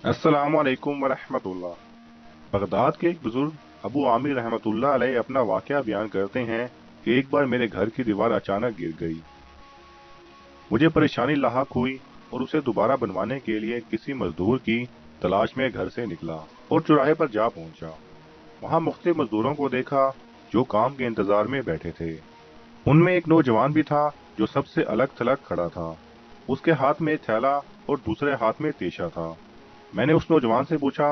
अस्सलाम वालेकुम वरहमतुल्लाह। बगदाद के एक बुजुर्ग अबू आमिर रहमतुल्लाह अलैह अपना वाकया बयान करते हैं कि एक बार मेरे घर की दीवार अचानक गिर गई। मुझे परेशानी लाहक हुई और उसे दोबारा बनवाने के लिए किसी मजदूर की तलाश में घर से निकला और चौराहे पर जा पहुंचा। वहां मुख्तलिफ मजदूरों को देखा जो काम के इंतजार में बैठे थे। उनमें एक नौजवान भी था जो सबसे अलग थलग खड़ा था। उसके हाथ में एक थैला और दूसरे हाथ में तेशा था। मैंने उस नौजवान से पूछा,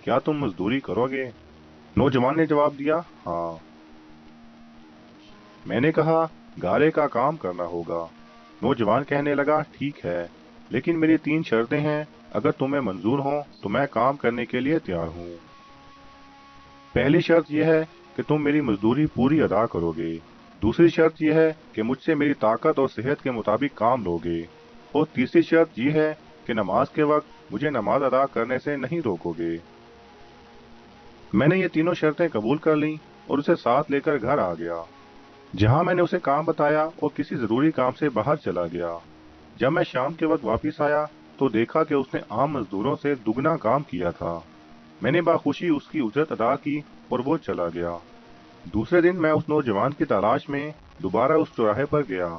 क्या तुम मजदूरी करोगे? नौजवान ने जवाब दिया, हाँ। मैंने कहा, गारे का काम करना होगा। नौजवान कहने लगा, ठीक है, लेकिन मेरी 3 शर्तें हैं। अगर तुम्हें मंजूर हो तो मैं काम करने के लिए तैयार हूँ। पहली शर्त यह है कि तुम मेरी मजदूरी पूरी अदा करोगे। दूसरी शर्त यह है कि मुझसे मेरी ताकत और सेहत के मुताबिक काम लोगे। और तीसरी शर्त यह है कि नमाज के वक्त मुझे नमाज अदा करने से नहीं रोकोगे। मैंने ये तीनों शर्तें कबूल कर लीं और उसे साथ लेकर घर आ गया, जहां मैंने उसे काम बताया और किसी जरूरी काम से बाहर चला गया। जब मैं शाम के वक्त वापस आया तो देखा कि उसने आम मजदूरों से दुगना काम किया था। मैंने बाखुशी उसकी उजरत अदा की और वो चला गया। दूसरे दिन मैं उस नौजवान की तलाश में दोबारा उस चौराहे पर गया,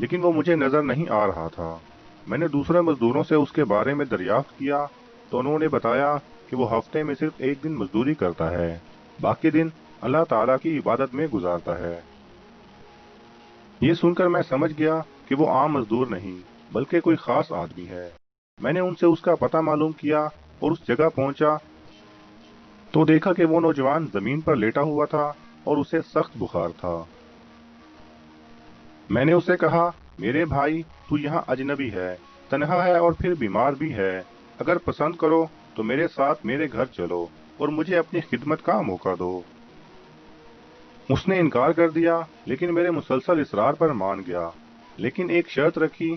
लेकिन वो मुझे नजर नहीं आ रहा था। मैंने दूसरे मजदूरों से उसके बारे में दरियाफ्त किया तो उन्होंने बताया कि वो हफ्ते में सिर्फ एक दिन मजदूरी करता है, बाकी दिन अल्लाह ताला की इबादत में गुजारता है। ये सुनकर मैं समझ गया कि वो आम मजदूर नहीं बल्कि कोई खास आदमी है। मैंने उनसे उसका पता मालूम किया और उस जगह पहुंचा तो देखा कि वो नौजवान जमीन पर लेटा हुआ था और उसे सख्त बुखार था। मैंने उससे कहा, मेरे भाई, तू यहाँ अजनबी है, तन्हा है और फिर बीमार भी है। अगर पसंद करो तो मेरे साथ मेरे घर चलो और मुझे अपनी खिदमत का मौका दो। उसने इनकार कर दिया, लेकिन मेरे मुसलसल इसरार पर मान गया। लेकिन एक शर्त रखी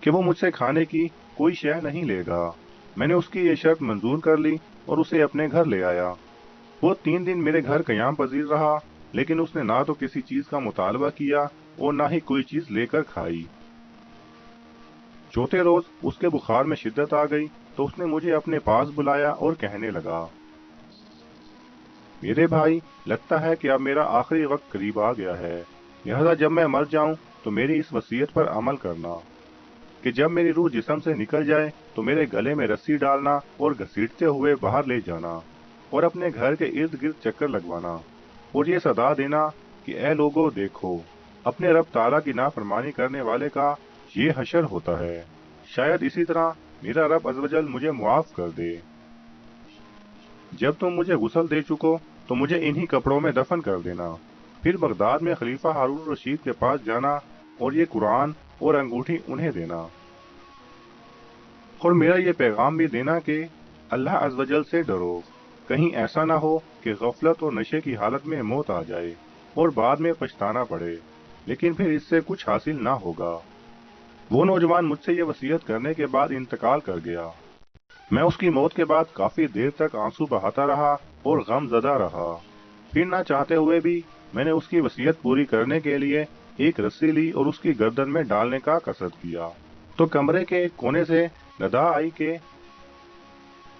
कि वो मुझसे खाने की कोई शय नहीं लेगा। मैंने उसकी ये शर्त मंजूर कर ली और उसे अपने घर ले आया। वो 3 दिन मेरे घर कयाम पजीर रहा, लेकिन उसने ना तो किसी चीज का मुतालबा किया और ना ही कोई चीज लेकर खाई। चौथे रोज उसके बुखार में शिद्दत आ गई तो उसने मुझे अपने पास बुलाया और कहने लगा, मेरे भाई, लगता है कि अब मेरा आखिरी वक्त करीब आ गया है। लिहाजा जब मैं मर जाऊं तो मेरी इस वसीयत पर अमल करना कि जब मेरी रूह जिस्म से निकल जाए तो मेरे गले में रस्सी डालना और घसीटते हुए बाहर ले जाना और अपने घर के इर्द गिर्द चक्कर लगवाना और ये सदा देना कि ए लोगो, देखो, अपने रब ताला की नाफरमानी करने वाले का ये हशर होता है। शायद इसी तरह मेरा रब अज़्ज़वजल मुझे मुआफ कर दे। जब तुम मुझे गुस्ल दे चुको तो मुझे इन्हीं कपड़ों में दफन कर देना। फिर बगदाद में खलीफा हारून रशीद के पास जाना और ये कुरान और अंगूठी उन्हें देना और मेरा ये पैगाम भी देना कि अल्लाह अज़्ज़वजल से डरो। कहीं ऐसा ना हो कि गफलत और नशे की हालत में मौत आ जाए और बाद में पछताना पड़े, लेकिन फिर इससे कुछ हासिल ना होगा। वो नौजवान मुझसे ये वसीयत करने के बाद इंतकाल कर गया। मैं उसकी मौत के बाद काफी देर तक आंसू बहाता रहा और गमज़दा रहा। फिर ना चाहते हुए भी मैंने उसकी वसीयत पूरी करने के लिए एक रस्सी ली और उसकी गर्दन में डालने का कसद किया तो कमरे के एक कोने से नदा आई कि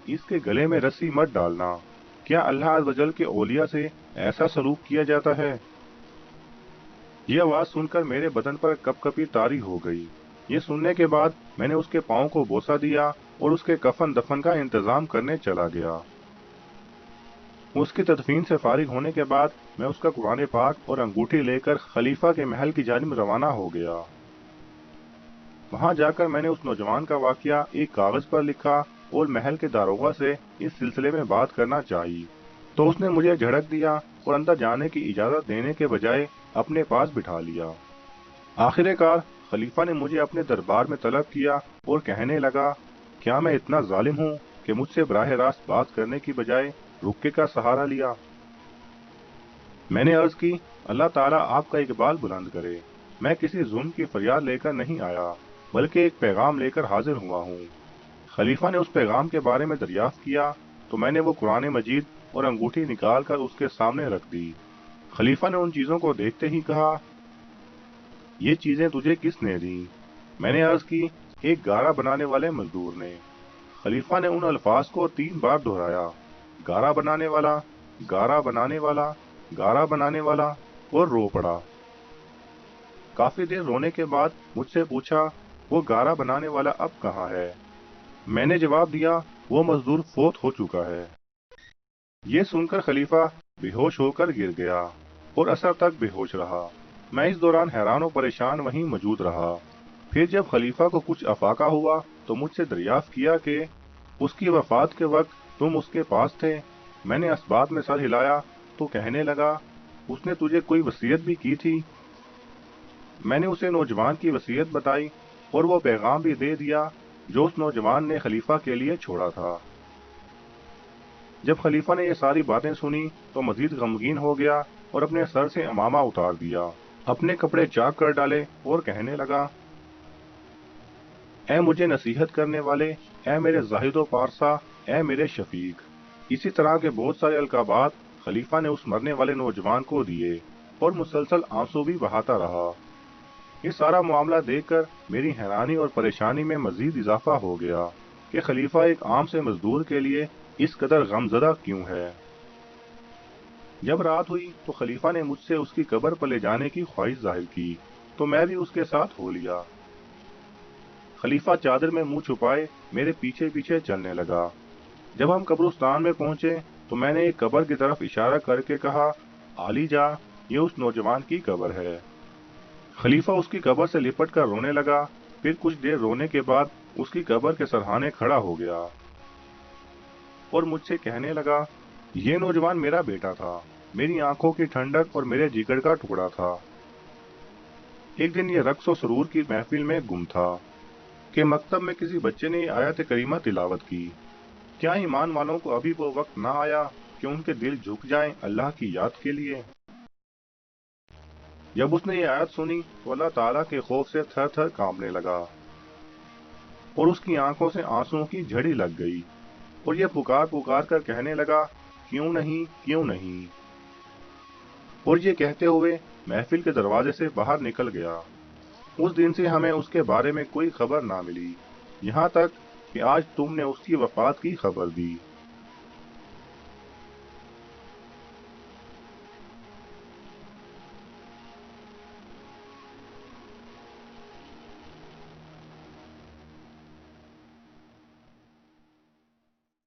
इसके गले में रस्सी मत डालना। क्या अल्लाह अज़्ज़वजल के औलिया से ऐसा सलूक किया जाता है? ये आवाज सुनकर मेरे बदन पर कपकपी तारी हो गई। ये सुनने के बाद मैंने उसके पाँव को बोसा दिया और उसके कफन दफन का इंतजाम करने चला गया। उसकी तदफीन से फारिग होने के बाद मैं उसका कुरान पाक और अंगूठी लेकर खलीफा के महल की जानिब रवाना हो गया। वहां जाकर मैंने उस नौजवान का वाकया एक कागज पर लिखा और महल के दारोगा से इस सिलसिले में बात करना चाहिए, तो उसने मुझे झड़क दिया और अंदर जाने की इजाजत देने के बजाय अपने पास बिठा लिया। आखिरकार खलीफा ने मुझे अपने दरबार में तलब किया और कहने लगा, क्या मैं इतना जालिम हूँ कि मुझसे बराह रास्त बात करने की बजाय रुक्के का सहारा लिया? मैंने अर्ज की, अल्लाह ताला आपका इकबाल बुलंद करे। मैं किसी जुल्म की फरियाद लेकर नहीं आया, बल्कि एक पैगाम लेकर हाजिर हुआ हूँ। खलीफा ने उस पैगाम के बारे में दरियाफ्त किया तो मैंने वो कुरान मजीद और अंगूठी निकाल कर उसके सामने रख दी। खलीफा ने उन चीजों को देखते ही कहा, ये चीजें तुझे किसने दी? मैंने अर्ज की, एक गारा बनाने वाले मजदूर ने। خلیفہ نے ان الفاظ کو 3 بار دہرایا، گارا بنانے والا، گارا بنانے والا، گارا بنانے والا، اور رو پڑا۔ کافی دیر رونے کے بعد مجھ سے پوچھا، وہ گارا بنانے والا اب کہاں ہے؟ میں نے جواب دیا، وہ مزدور فوت ہو چکا ہے۔ یہ سن کر خلیفہ بے ہوش ہو کر گر گیا اور عصر تک بے ہوش رہا۔ میں اس دوران حیران و پریشان وہیں موجود رہا۔ پھر جب خلیفہ کو کچھ افاقہ ہوا تو مجھ سے دریافت کیا کہ اس کی وفات کے وقت تم اس کے پاس تھے؟ میں نے اسبات میں سر ہلایا تو کہنے لگا، اس نے تجھے کوئی وصیت بھی کی تھی؟ میں نے اسے نوجوان کی وصیت بتائی اور وہ پیغام بھی دے دیا جو اس نوجوان نے خلیفہ کے لیے چھوڑا تھا۔ جب خلیفہ نے یہ ساری باتیں سنی تو مزید غمگین ہو گیا اور اپنے سر سے عمامہ اتار دیا، اپنے کپڑے چاک کر ڈالے اور کہنے لگا، اے مجھے نصیحت کرنے والے، اے میرے زاہد و پارسا، اے میرے شفیق۔ اسی طرح کے بہت سارے القابات خلیفہ نے اس مرنے والے نوجوان کو دیے اور مسلسل آنسو بھی بہاتا رہا۔ یہ سارا معاملہ دیکھ کر میری حیرانی اور پریشانی میں مزید اضافہ ہو گیا کہ خلیفہ ایک عام سے مزدور کے لیے اس قدر غمزدہ کیوں ہے۔ جب رات ہوئی تو خلیفہ نے مجھ سے اس کی قبر پر لے جانے کی خواہش ظاہر کی تو میں بھی اس کے ساتھ ہو لیا۔ خلیفہ چادر میں منہ چھپائے میرے پیچھے پیچھے چلنے لگا۔ جب ہم قبرستان میں پہنچے تو میں نے ایک قبر کی طرف اشارہ کر کے کہا، علی جا، یہ اس نوجوان کی قبر ہے۔ خلیفہ اس کی قبر سے لپٹ کر رونے لگا، پھر کچھ دیر رونے کے بعد اس کی قبر کے سرہانے کھڑا ہو گیا اور مجھ سے کہنے لگا، یہ نوجوان میرا بیٹا تھا، میری آنکھوں کی ٹھنڈک اور میرے جگر کا ٹکڑا تھا۔ ایک دن یہ رقص و سرور کی محفل میں گم تھا کہ مکتب میں کسی بچے نے یہ آیت کریمہ تلاوت کی، کیا ایمان والوں کو ابھی وہ وقت نہ آیا کہ ان کے دل جھک جائیں اللہ کی یاد کے لیے؟ جب اس نے یہ آیت سنی تو اللہ تعالیٰ کے خوف سے تھر تھر کانپنے لگا اور اس کی آنکھوں سے آنسوؤں کی جھڑی لگ گئی اور یہ پکار پکار کر کہنے لگا، کیوں نہیں، کیوں نہیں؟ اور یہ کہتے ہوئے محفل کے دروازے سے باہر نکل گیا۔ اس دن سے ہمیں اس کے بارے میں کوئی خبر نہ ملی، یہاں تک کہ آج تم نے اس کی وفات کی خبر دی۔